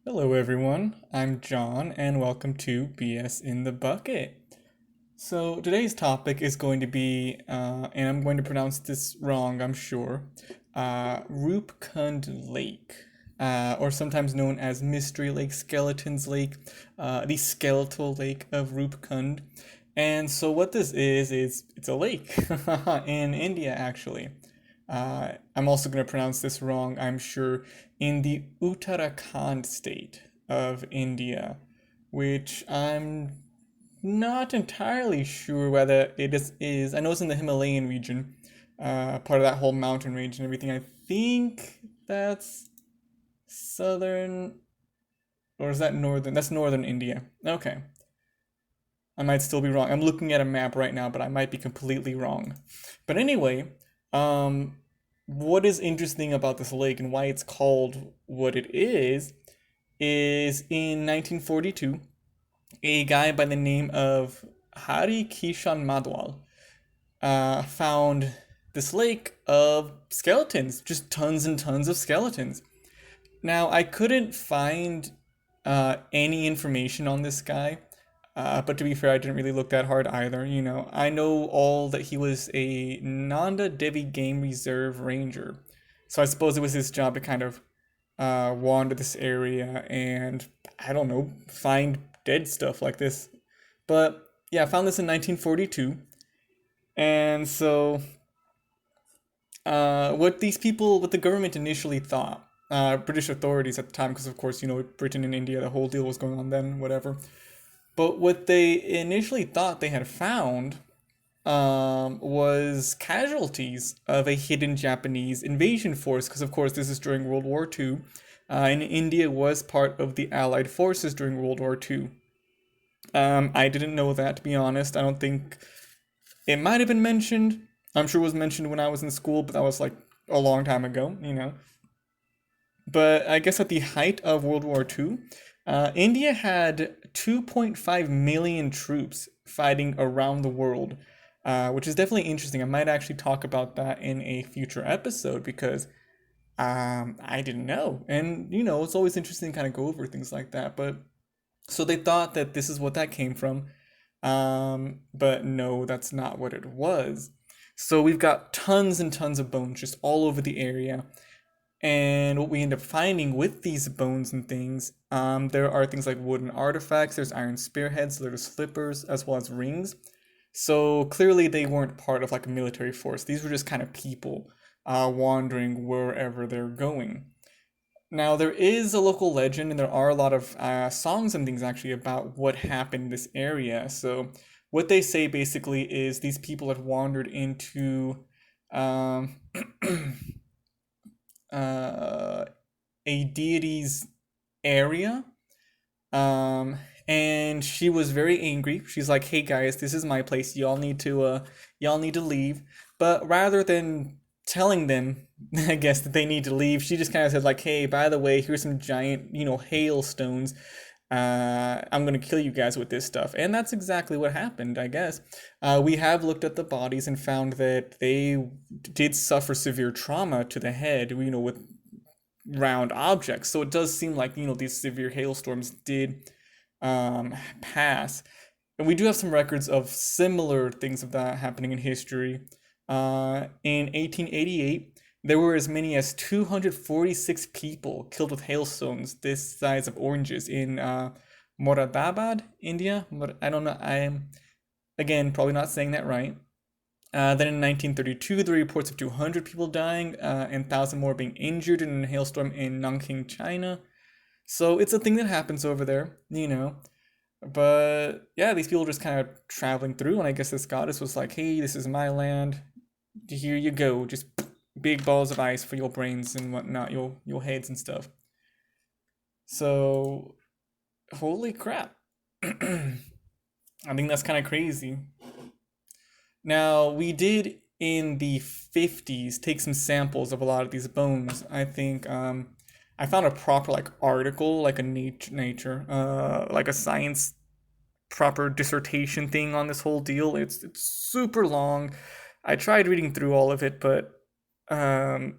Hello, everyone. I'm John, and welcome to BS in the Bucket. So, today's topic is going to be, and I'm going to pronounce this wrong, I'm sure, Roopkund Lake, or sometimes known as Mystery Lake, Skeleton's Lake, the skeletal lake of Roopkund. And so, what this is it's a lake in India, actually. I'm also going to pronounce this wrong, I'm sure, in the Uttarakhand state of India, which I'm not entirely sure whether it is. I know it's in the Himalayan region, part of that whole mountain range and everything. I think that's southern, or is that northern? That's northern India. Okay. I might still be wrong. I'm looking at a map right now, but I might be completely wrong. But anyway, um, what is interesting about this lake and why it's called what it is in 1942, a guy by the name of Kishan Madhwal found this lake of skeletons, just tons and tons of skeletons. Now, I couldn't find any information on this guy, but to be fair, I didn't really look that hard either. I know all that he was a Nanda Devi Game Reserve Ranger. So I suppose it was his job to kind of wander this area and, I don't know, find dead stuff like this. But yeah, I found this in 1942. And so what the government initially thought, British authorities at the time, because of course, Britain and India, the whole deal was going on then, whatever. But what they initially thought they had found was casualties of a hidden Japanese invasion force, because of course this is during World War II, and India was part of the Allied forces during World War II. I didn't know that, to be honest. I don't think it might have been mentioned. I'm sure it was mentioned when I was in school, but that was like a long time ago. But I guess at the height of World War II, India had 2.5 million troops fighting around the world, which is definitely interesting. I might actually talk about that in a future episode because I didn't know. And, it's always interesting to kind of go over things like that. But so they thought that this is what that came from. But no, that's not what it was. So we've got tons and tons of bones just all over the area. And what we end up finding with these bones and things, there are things like wooden artifacts, there's iron spearheads, there's slippers, as well as rings. So clearly they weren't part of like a military force. These were just kind of people wandering wherever they're going. Now, there is a local legend, and there are a lot of songs and things actually about what happened in this area. So, what they say basically is these people had wandered into um, uh, a deity's area, um, and she was very angry. She's like, "Hey guys, this is my place. Y'all need to leave." But rather than telling them, I guess that they need to leave, she just kind of said like, "Hey, by the way, here's some giant, hailstones. I'm gonna kill you guys with this stuff." And that's exactly what happened, I guess. We have looked at the bodies and found that they did suffer severe trauma to the head, with round objects. So it does seem like, these severe hailstorms did pass. And we do have some records of similar things of that happening in history. In 1888, there were as many as 246 people killed with hailstones this size of oranges in Moradabad, India. I don't know. I am, again, probably not saying that right. Then in 1932, there were reports of 200 people dying and 1,000 more being injured in a hailstorm in Nanking, China. So it's a thing that happens over there. But yeah, these people were just kind of traveling through, and I guess this goddess was like, "Hey, this is my land. Here you go. Just big balls of ice for your brains and whatnot, your heads and stuff." So, holy crap! I think that's kind of crazy. Now, we did in the 50s take some samples of a lot of these bones. I think I found a proper like article, like a nature, like a science proper dissertation thing on this whole deal. It's super long. I tried reading through all of it, but um,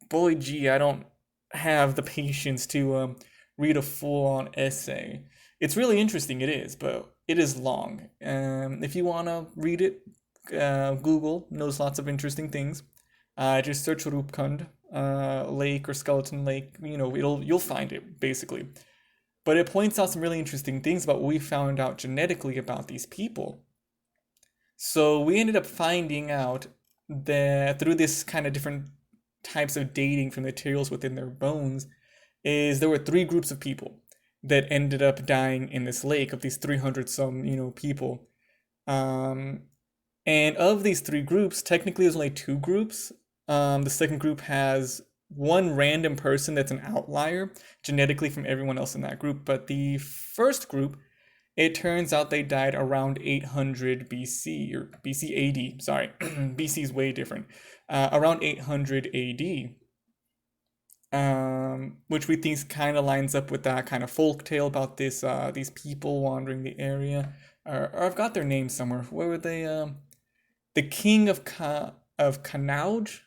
boy, gee, I don't have the patience to read a full-on essay. It's really interesting, it is, but it is long. If you want to read it, Google knows lots of interesting things. Just search Roopkund Lake or Skeleton Lake. You'll find it basically. But it points out some really interesting things about what we found out genetically about these people. So we ended up finding out that through this kind of different types of dating from materials within their bones, is there were three groups of people that ended up dying in this lake of these 300 some people. Um, and of these three groups, technically there's only two groups. The second group has one random person that's an outlier genetically from everyone else in that group. But the first group, it turns out they died around 800 BC or BC AD. Sorry, BC is way different. Around 800 AD, which we think kind of lines up with that kind of folk tale about these people wandering the area. Or I've got their names somewhere. Where were they? The king of Kanauj,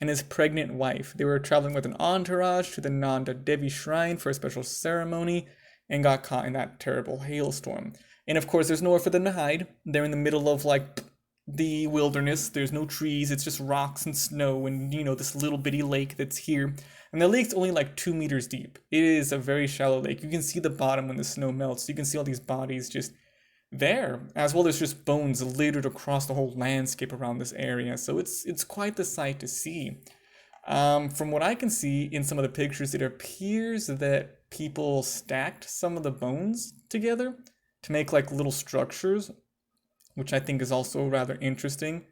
and his pregnant wife. They were traveling with an entourage to the Nanda Devi shrine for a special ceremony and got caught in that terrible hailstorm. And of course, there's nowhere for them to hide. They're in the middle of like the wilderness. There's no trees. It's just rocks and snow and this little bitty lake that's here. And the lake's only like 2 meters deep. It is a very shallow lake. You can see the bottom when the snow melts. You can see all these bodies just there. As well, there's just bones littered across the whole landscape around this area. So it's quite the sight to see. From what I can see in some of the pictures, it appears that people stacked some of the bones together to make like little structures, which I think is also rather interesting.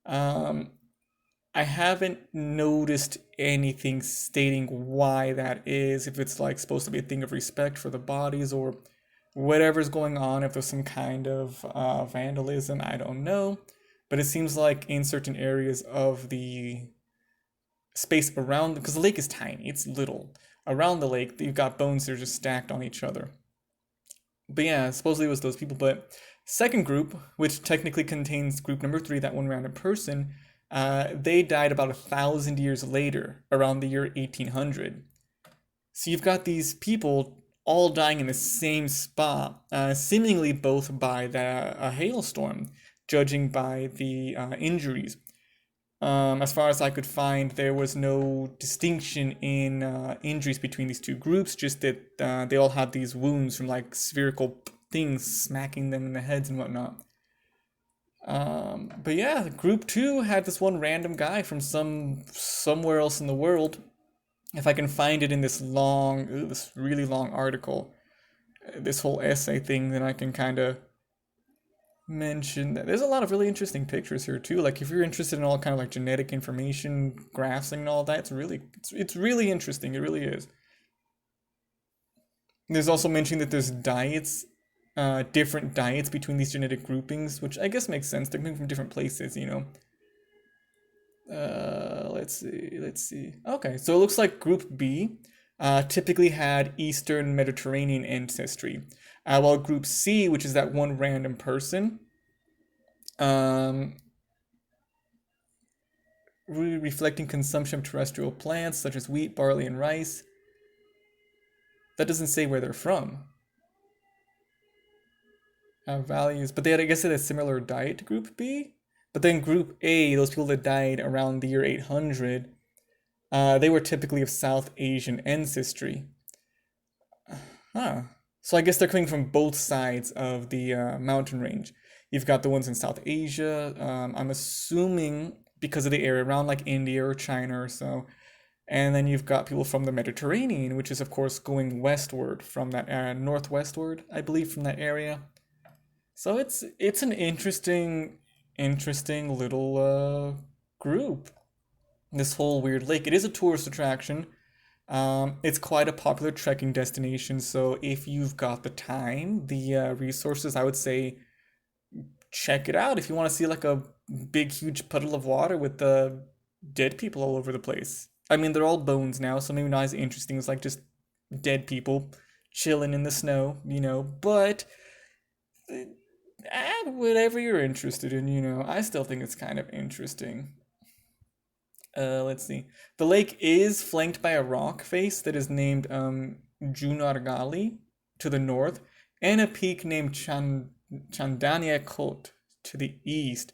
Um, I haven't noticed anything stating why that is, if it's like supposed to be a thing of respect for the bodies or whatever's going on, if there's some kind of vandalism, I don't know. But it seems like in certain areas of the space around, because the lake is tiny, it's little. Around the lake, you've got bones that are just stacked on each other. But yeah, supposedly it was those people. But second group, which technically contains group number three, that one random person, they died about 1,000 years later, around the year 1800. So you've got these people all dying in the same spot, seemingly both by a hailstorm, judging by the injuries. As far as I could find, there was no distinction in injuries between these two groups, just that they all had these wounds from like spherical things smacking them in the heads and whatnot. But yeah, group two had this one random guy from somewhere else in the world. If I can find it in this really long article, this whole essay thing, then I can kind of mention that there's a lot of really interesting pictures here too. Like if you're interested in all kind of like genetic information, graphs and all that, it's really interesting. It really is. There's also mentioning that there's diets, different diets between these genetic groupings, which I guess makes sense. They're coming from different places. Let's see. Okay, so it looks like Group B typically had Eastern Mediterranean ancestry, while Group C, which is that one random person, um, reflecting consumption of terrestrial plants such as wheat, barley, and rice. That doesn't say where they're from. Values, but I guess they had a similar diet to Group B. But then Group A, those people that died around the year 800, they were typically of South Asian ancestry. Huh. So I guess they're coming from both sides of the mountain range. You've got the ones in South Asia. I'm assuming because of the area around like India or China or so. And then you've got people from the Mediterranean, which is of course going westward from that northwestward, I believe, from that area. So it's an interesting little group. This whole weird lake. It is a tourist attraction. It's quite a popular trekking destination. So if you've got the time, the resources, I would say check it out. If you want to see like a big, huge puddle of water with the dead people all over the place. I mean, they're all bones now, so maybe not as interesting as like just dead people chilling in the snow. But add whatever you're interested in. I still think it's kind of interesting. Let's see. The lake is flanked by a rock face that is named Junargali to the north, and a peak named Chandania Kot to the east.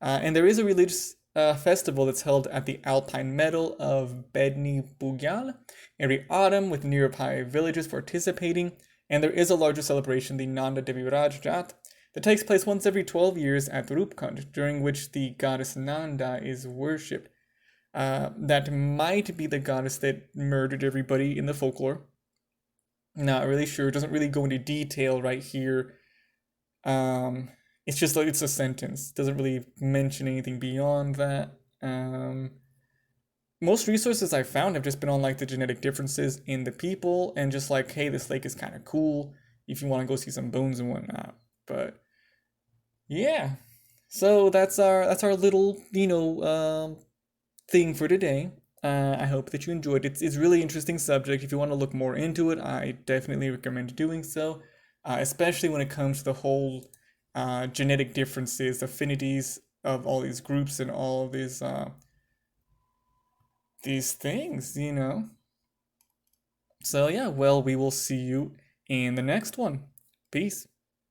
And there is a religious festival that's held at the Alpine Meadow of Bedni Bugyal every autumn, with nearby villages participating. And there is a larger celebration, the Nanda Devi Raj Jat, that takes place once every 12 years at Roopkund, during which the goddess Nanda is worshipped. That might be the goddess that murdered everybody in the folklore. Not really sure. It doesn't really go into detail right here. Um, it's just like it's a sentence. Doesn't really mention anything beyond that. Most resources I found have just been on like the genetic differences in the people and just like, hey, this lake is kind of cool if you want to go see some bones and whatnot. But yeah, so that's our little thing for today. I hope that you enjoyed it. It's a really interesting subject. If you want to look more into it, I definitely recommend doing so, especially when it comes to the whole genetic differences, affinities of all these groups and all these things. So yeah, well, we will see you in the next one. Peace.